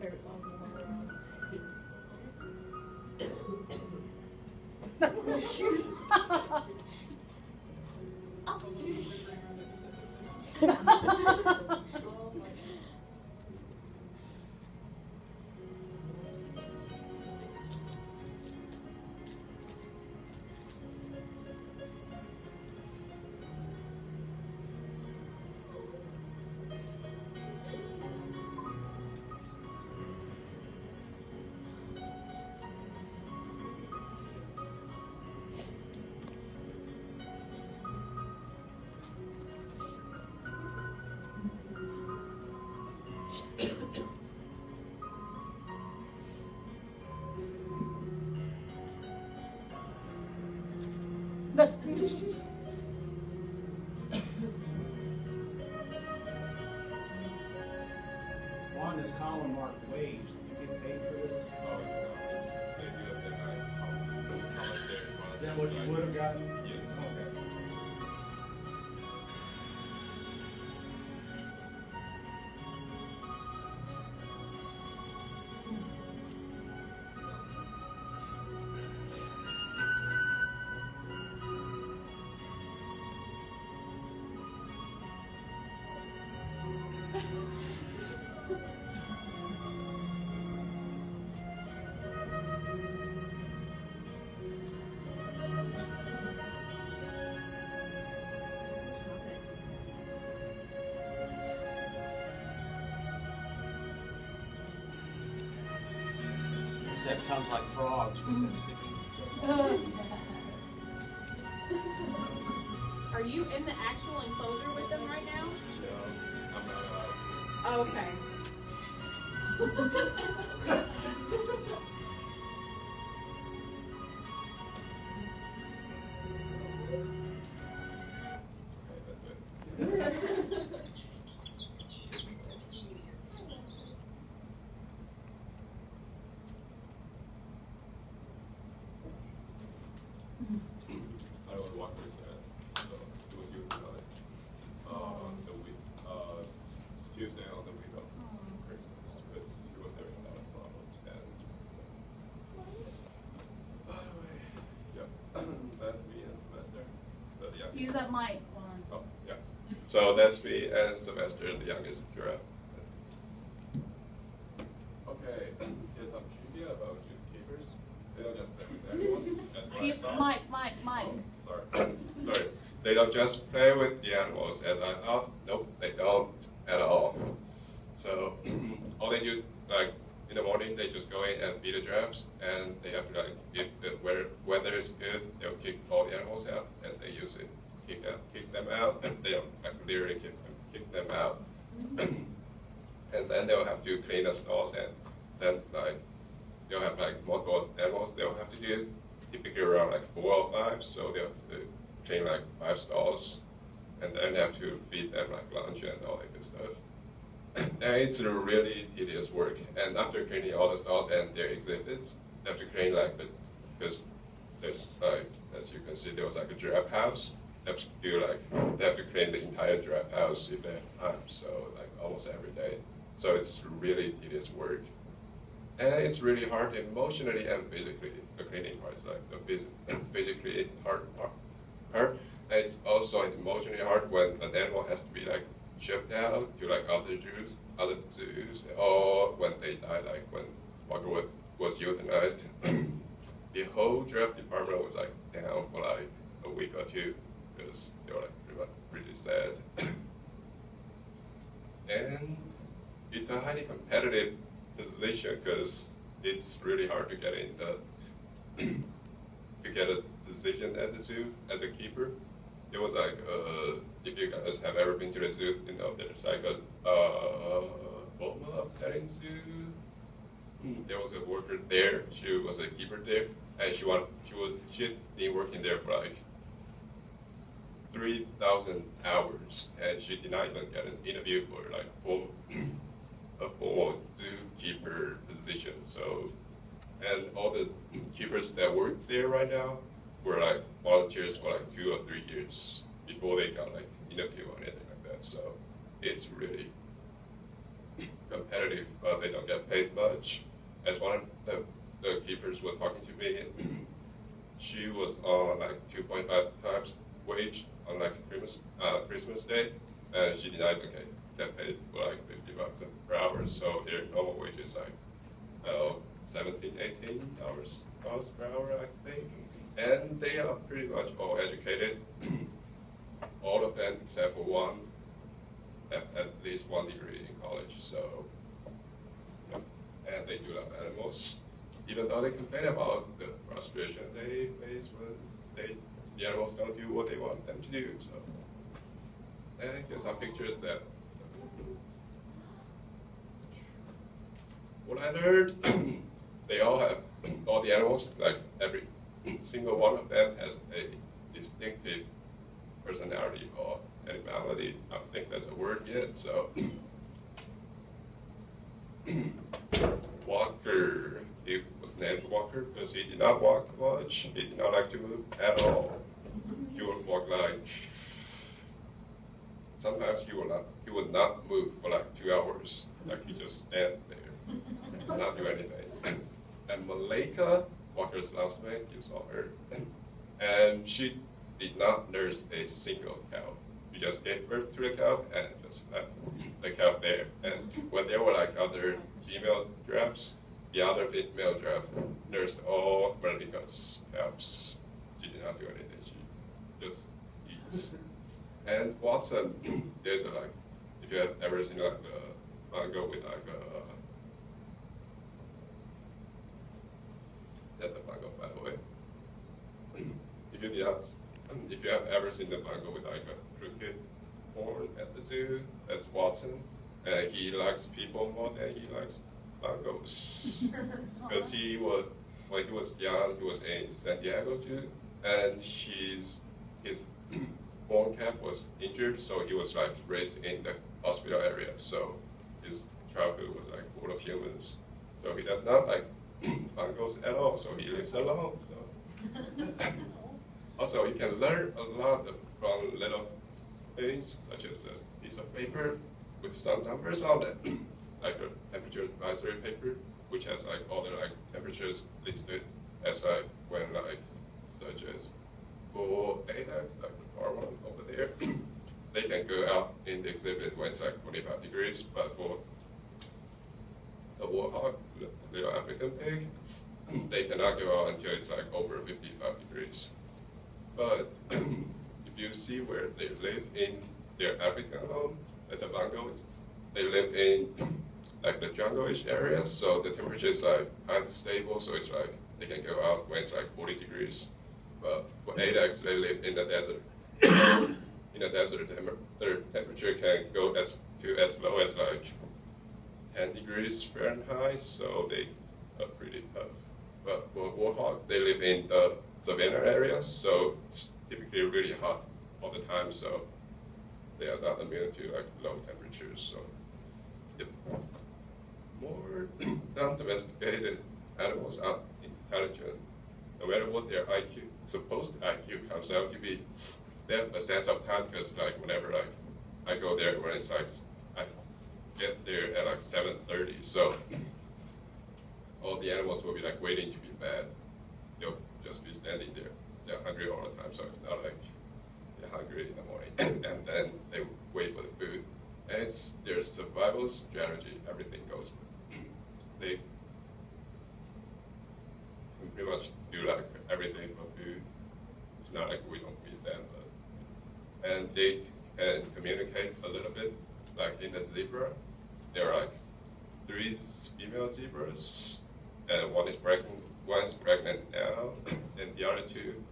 favorite songs in the whole world. On this column marked wage, did you get paid for this? Oh, it's not. They do a thing like how much they're. Is that what you would have gotten? Yes. Okay. They have tongues like frogs with that sticky. Are you in the actual enclosure with them right now? No, I'm not allowed. Okay. Okay, that's it. I don't want to say so it was utilized the week, Tuesday on the week of Christmas, because he was having a lot of problems. And by the way, yeah, that's me and Sylvester. But yeah. Use that mic. Oh, yeah. So that's me and Sylvester, the youngest giraffe. Okay, here's some trivia about zookeepers. They don't just play with animals. That's what I thought. Mike. Oh, sorry. Sorry. They don't just play with the animals as I thought. Nope, they don't at all. So all they do, like in the morning, they just go in and feed the giraffes, and they have to like, if the weather is good, they'll kick all the animals out as they use it. Kick them out. They don't like literally kick them out. And then they'll have to clean the stalls, and then like they'll have like multiple animals they'll have to do, typically around like 4 or 5, so they'll have to clean like 5 stalls, and then they have to feed them like lunch and all that good stuff. And it's a really tedious work, and after cleaning all the stalls and their exhibits, they have to clean like, because there's like, as you can see, there was like a giraffe house. They have to do like, they have to clean the entire giraffe house if they have time, so like almost every day. So it's really tedious work. And it's really hard emotionally and physically. The cleaning part is like the physically hard part. And it's also emotionally hard when an animal has to be like shipped out to like other zoos, or when they die, like when Walker was euthanized. The whole giraffe department was like down for like a week or 2 because they were like really sad. And it's a highly competitive position because it's really hard to get in the to get a position at the zoo as a keeper. It was like if you guys have ever been to the zoo, you know there's like a Boma petting zoo. There was a worker there. She was a keeper there, and she'd been working there for like 3,000 hours, and she did not even get an interview for like a formal zookeeper position. So, and all the keepers that work there right now were like volunteers for like 2 or 3 years before they got like interview or anything like that. So it's really competitive. competitive, but they don't get paid much. As one of the keepers were talking to me, she was on like 2.5 times wage on like Christmas Day, and she denied get paid for like $50 per hour. So their normal wage is like 17, 18 dollars per hour, I think. And they are pretty much all educated. All of them except for one have at least one degree in college. So, and they do love animals, even though they complain about the frustration they face when the animals don't do what they want them to do. So, and here's some pictures that what I learned, all the animals, like every single one of them has a distinctive personality or animality. I don't think that's a word yet, so. Walker, he was named Walker because he did not walk much. He did not like to move at all. He would walk like, sometimes he would not move for like 2 hours. Like he just stand there and not do anything. And Malika, Walker's last name, you saw her. And she did not nurse a single cow. She just gave birth to the cow and just left the cow there. And when there were like other female giraffes, the other female giraffe nursed all Malika's calves. She did not do anything. She just eats. And Watson, there's a like, if you have ever seen like a mango with like a, that's a mango by the way. If you have ever seen the mango with like a crooked horn at the zoo, that's Watson. And he likes people more than he likes mangos. Because when he was young, he was in San Diego Zoo, and his horn cap was injured, so he was like raised in the hospital area. So his childhood was like full of humans. So he does not like mangos at all. So he lives alone. So. Also, you can learn a lot from little things, such as a piece of paper with some numbers on it, like a temperature advisory paper, which has like all the like temperatures listed as like when like, such as for ADAX, like the R1 over there, they can go out in the exhibit when it's like 25 degrees, but for the warthog, the little African pig, they cannot go out until it's like over 55 degrees. But if you see where they live in their African home, as a bango, they live in like the jungle-ish area, so the temperature is like kind of stable, so it's like they can go out when it's like 40 degrees. But for ADAX, they live in the desert. In the desert, their temperature can go as low as like 10 degrees Fahrenheit, so they are pretty tough. But for warthog, they live in the savanna area, so it's typically really hot all the time, so they are not immune to like low temperatures. So, yep. More non-domesticated animals are intelligent. No matter what their IQ, supposed IQ comes out to be, they have a sense of time because like whenever like I go there when it's like I get there at like 7:30, so all the animals will be like waiting to be fed. They'll just be standing there. They're hungry all the time, so it's not like they're hungry in the morning and then they wait for the food. And it's their survival strategy. Everything goes. They can pretty much do like everything for food. It's not like we don't feed them, but and they can communicate a little bit. Like in the zebra, there are like 3 female zebras, and one is pregnant now, and the other 2,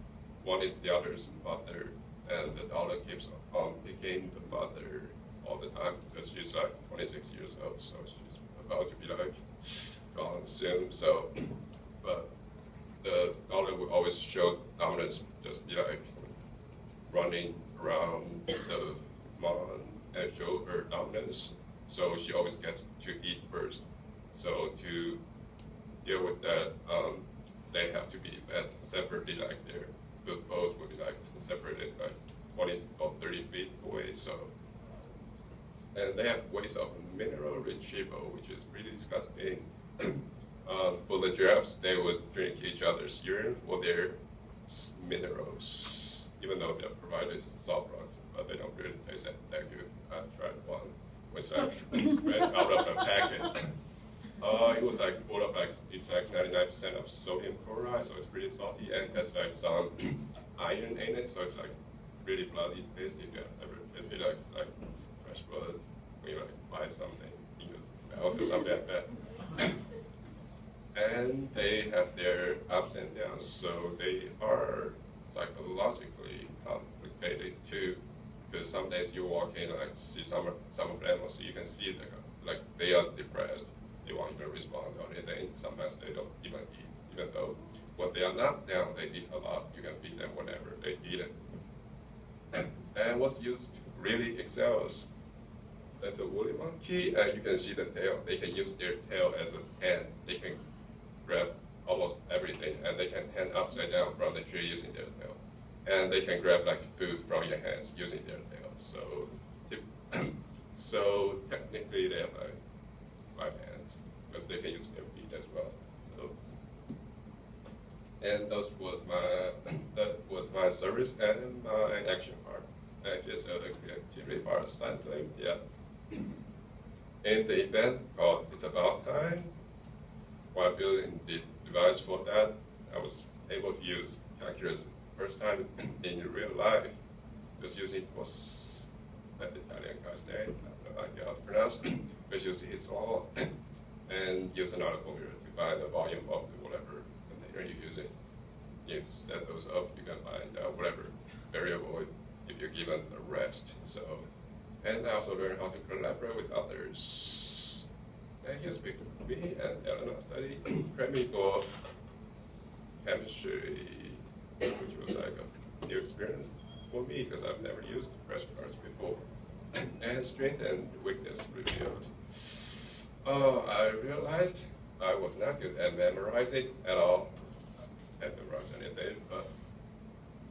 one is the other's mother, and the daughter keeps on picking the mother all the time because she's like 26 years old, so she's about to be like gone soon. So, but the daughter will always show dominance, just be like running around the mom and show her dominance. So she always gets to eat first. So to deal with that, they have to be fed separately, like their food bowls will be like separated like 20 or 30 feet away. So And they have ways of mineral-rich SIBO, which is pretty disgusting. For the giraffes, they would drink each other's urine for their minerals, even though they're provided salt rocks, but they don't really taste that good. I tried one, which I read out of a packet. It was like full of it's like 99% of sodium chloride, so it's pretty salty, and has like some iron in it, so it's like really bloody taste. If you ever tasted like fresh blood when you like bite something in your mouth or something like that. And they have their ups and downs, so they are psychologically complicated too. Because some days you walk in, like see some of them, so you can see like they are depressed. They won't even respond or anything. Sometimes they don't even eat, even though when they are not down, they eat a lot. You can feed them whenever they eat it. And what's used really excels. That's a woolly monkey, and you can see the tail. They can use their tail as a hand. They can grab almost everything, and they can hand upside down from the tree using their tail. And they can grab like food from your hands using their tail. So technically they have like 5 hands, because they can use their feet as well. So, and that was my service and my action part. And just the creativity part, science thing, yeah. In the event called It's About Time, while building the device for that, I was able to use calculus first time in real life. Just using was that Italian CAS name, I have no idea how to pronounce, because you see it's all, and use another formula to find the volume of whatever container you're using. You set those up, you can find whatever variable if you're given a rest. So, and I also learned how to collaborate with others. And here's a picture of me and Eleanor study chemical chemistry, which was like a new experience for me because I've never used flashcards before. And strength and weakness revealed. I realized I was not good at memorizing at all. I can't memorize anything, but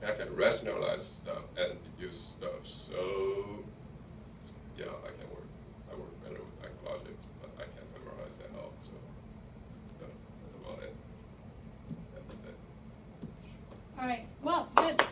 I can rationalize stuff and deduce stuff. So yeah, I work better with like logics, but I can't memorize at all. So that's about it. That's it. All right. Well, good.